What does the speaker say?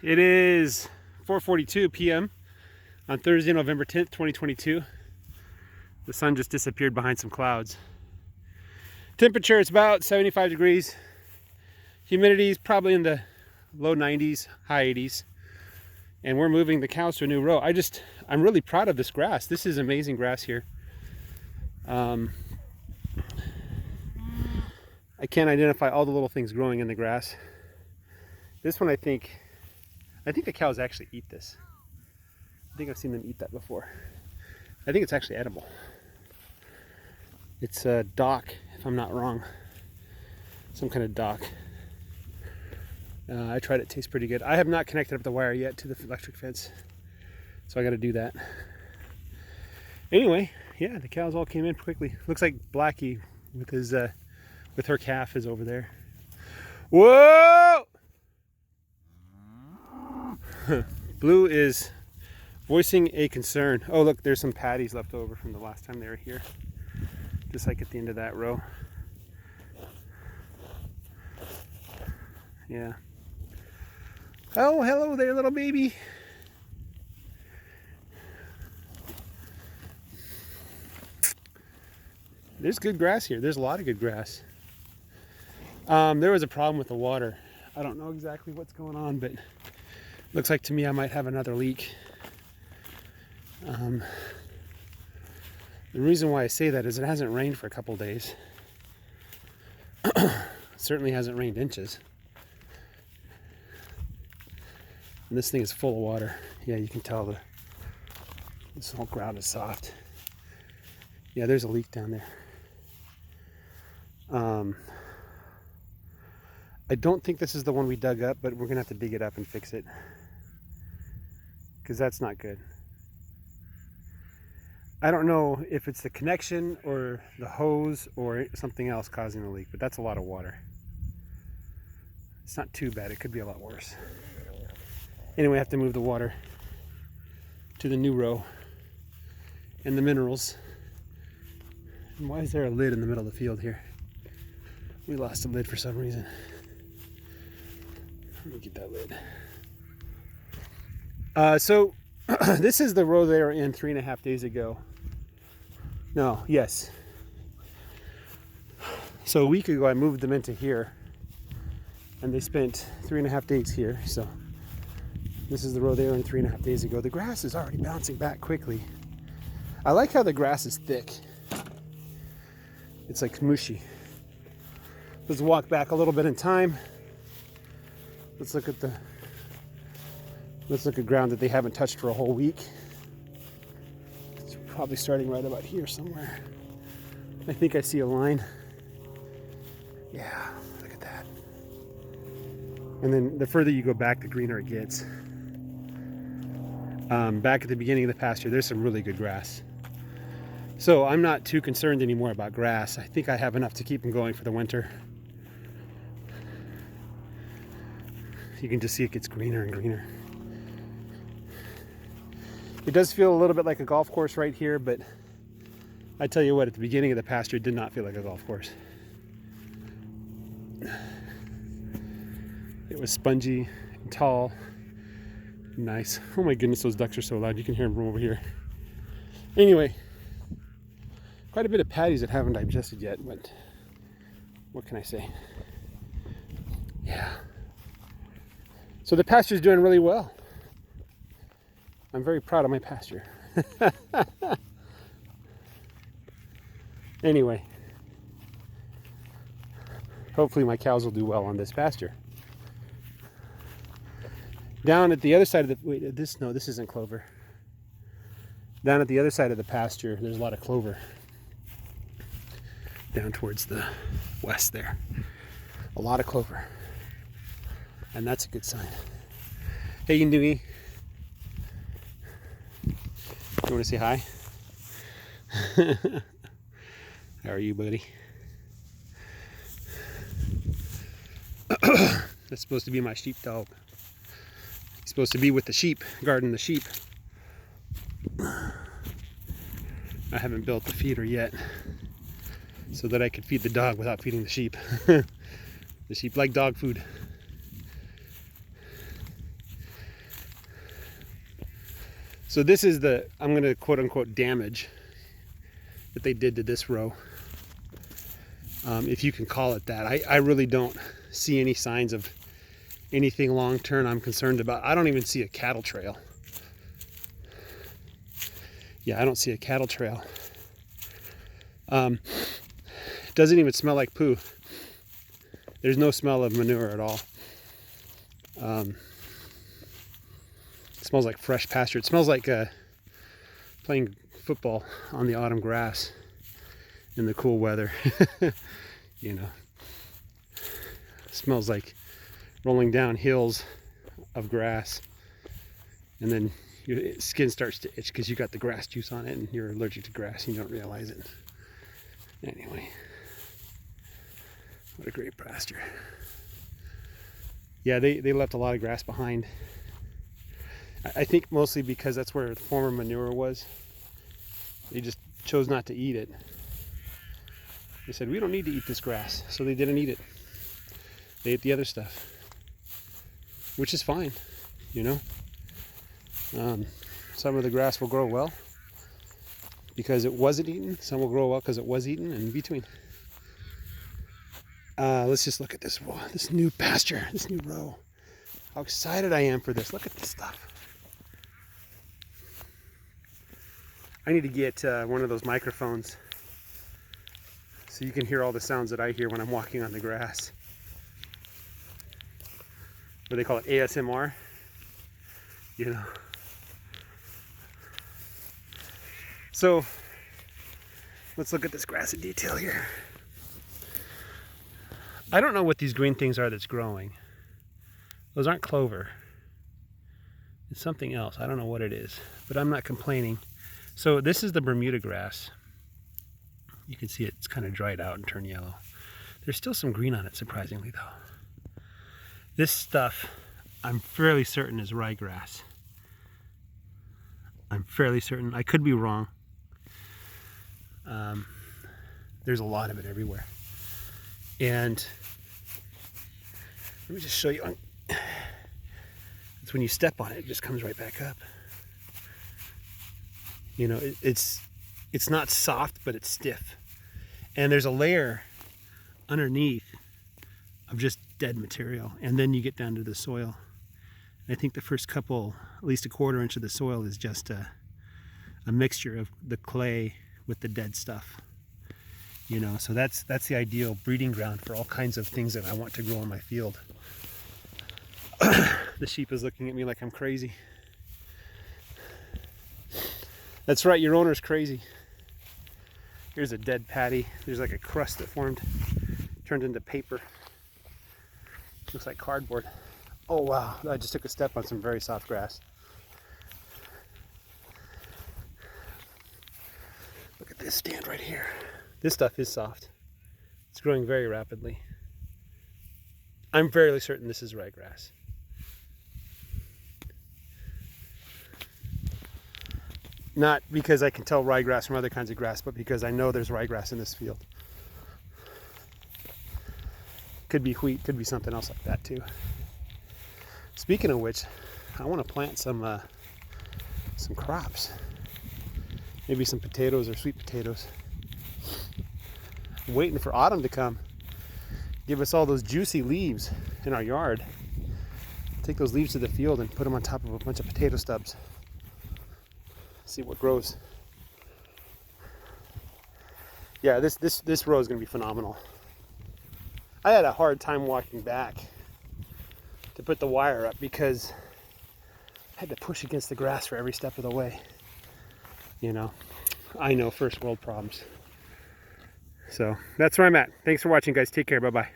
It is 4:42 p.m. on Thursday, November 10th, 2022. The sun just disappeared behind some clouds. Temperature is about 75 degrees. Humidity is probably in the low 90s, high 80s. And we're moving the cows to a new row. I'm really proud of this grass. This is amazing grass here. I can't identify all the little things growing in the grass. This one, I think the cows actually eat this. I think I've seen them eat that before. I think it's actually edible. It's a dock, if I'm not wrong. Some kind of dock. I tried it, it tastes pretty good. I have not connected up the wire yet to the electric fence, so I got to do that. Anyway, yeah, the cows all came in quickly. Looks like Blackie with her calf is over there. Whoa! Blue is voicing a concern. Oh, look, there's some patties left over from the last time they were here. Just like at the end of that row. Yeah. Oh, hello there, little baby. There's good grass here. There's a lot of good grass. There was a problem with the water. I don't know exactly what's going on, but looks like to me I might have another leak. The reason why I say that is it hasn't rained for a couple days. It certainly hasn't rained inches. And this thing is full of water. Yeah, you can tell this whole ground is soft. Yeah, there's a leak down there. I don't think this is the one we dug up, but we're gonna have to dig it up and fix it, because that's not good. I don't know if it's the connection or the hose or something else causing the leak, but that's a lot of water. It's not too bad. It could be a lot worse. Anyway, I have to move the water to the new row and the minerals. And why is there a lid in the middle of the field here? We lost a lid for some reason. Let me get that lid. So this is the row they were in 3.5 days ago. No, yes. So a week ago I moved them into here, and they spent 3.5 days here. So this is the row they were in 3.5 days ago. The grass is already bouncing back quickly. I like how the grass is thick. It's like mushy. Let's walk back a little bit in time. Let's look at ground that they haven't touched for a whole week. It's probably starting right about here somewhere. I think I see a line. Yeah, look at that. And then the further you go back, the greener it gets. Back at the beginning of the pasture, there's some really good grass. So I'm not too concerned anymore about grass. I think I have enough to keep them going for the winter. You can just see it gets greener and greener. It does feel a little bit like a golf course right here, but I tell you what, at the beginning of the pasture, it did not feel like a golf course. It was spongy and tall. Nice. Oh my goodness, those ducks are so loud. You can hear them from over here. Anyway, quite a bit of patties that haven't digested yet, but what can I say? Yeah. So the pasture's doing really well. I'm very proud of my pasture. Anyway, hopefully my cows will do well on this pasture. Down at the other side of the, this isn't clover. Down at the other side of the pasture, there's a lot of clover. Down towards the west there. A lot of clover. And that's a good sign. Hey, Yindui. You want to say hi? How are you, buddy? That's supposed to be my sheepdog. He's supposed to be with the sheep, guarding the sheep. I haven't built the feeder yet, so that I could feed the dog without feeding the sheep. The sheep like dog food. So this is the, I'm going to quote unquote damage that they did to this row. If you can call it that. I really don't see any signs of anything long term I'm concerned about. I don't even see a cattle trail. Yeah, I don't see a cattle trail. It doesn't even smell like poo. There's no smell of manure at all. It smells like fresh pasture. It smells like playing football on the autumn grass in the cool weather. You know, it smells like rolling down hills of grass, and then your skin starts to itch because you got the grass juice on it and you're allergic to grass and you don't realize it. Anyway, what a great pasture. Yeah, they left a lot of grass behind. I think mostly because that's where the former manure was. They just chose not to eat it. They said, we don't need to eat this grass, so they didn't eat it. They ate the other stuff, which is fine, you know. Some of the grass will grow well because it wasn't eaten. Some will grow well because it was eaten, and in between. Let's just look at this new pasture, this new row. How excited I am for this. Look at this stuff. I need to get one of those microphones so you can hear all the sounds that I hear when I'm walking on the grass. What do they call it? ASMR? You know. So, let's look at this grass in detail here. I don't know what these green things are that's growing. Those aren't clover. It's something else. I don't know what it is, but I'm not complaining. So this is the Bermuda grass. You can see it's kind of dried out and turned yellow. There's still some green on it, surprisingly, though. This stuff, I'm fairly certain, is ryegrass. I'm fairly certain. I could be wrong. There's a lot of it everywhere. And let me just show you. It's when you step on it, it just comes right back up. You know, it's not soft, but it's stiff. And there's a layer underneath of just dead material. And then you get down to the soil. And I think the first couple, at least a quarter inch of the soil, is just a mixture of the clay with the dead stuff. You know, so that's the ideal breeding ground for all kinds of things that I want to grow in my field. The sheep is looking at me like I'm crazy. That's right, your owner's crazy. Here's a dead patty. There's like a crust that formed, turned into paper. Looks like cardboard. Oh wow, I just took a step on some very soft grass. Look at this stand right here. This stuff is soft. It's growing very rapidly. I'm fairly certain this is ryegrass. Not because I can tell ryegrass from other kinds of grass, but because I know there's ryegrass in this field. Could be wheat, could be something else like that too. Speaking of which, I want to plant some crops. Maybe some potatoes or sweet potatoes. I'm waiting for autumn to come. Give us all those juicy leaves in our yard. Take those leaves to the field and put them on top of a bunch of potato stubs. See what grows. Yeah, this row is going to be phenomenal. I had a hard time walking back to put the wire up because I had to push against the grass for every step of the way. You know, I know, first world problems. So that's where I'm at. Thanks for watching, guys. Take care. Bye-bye.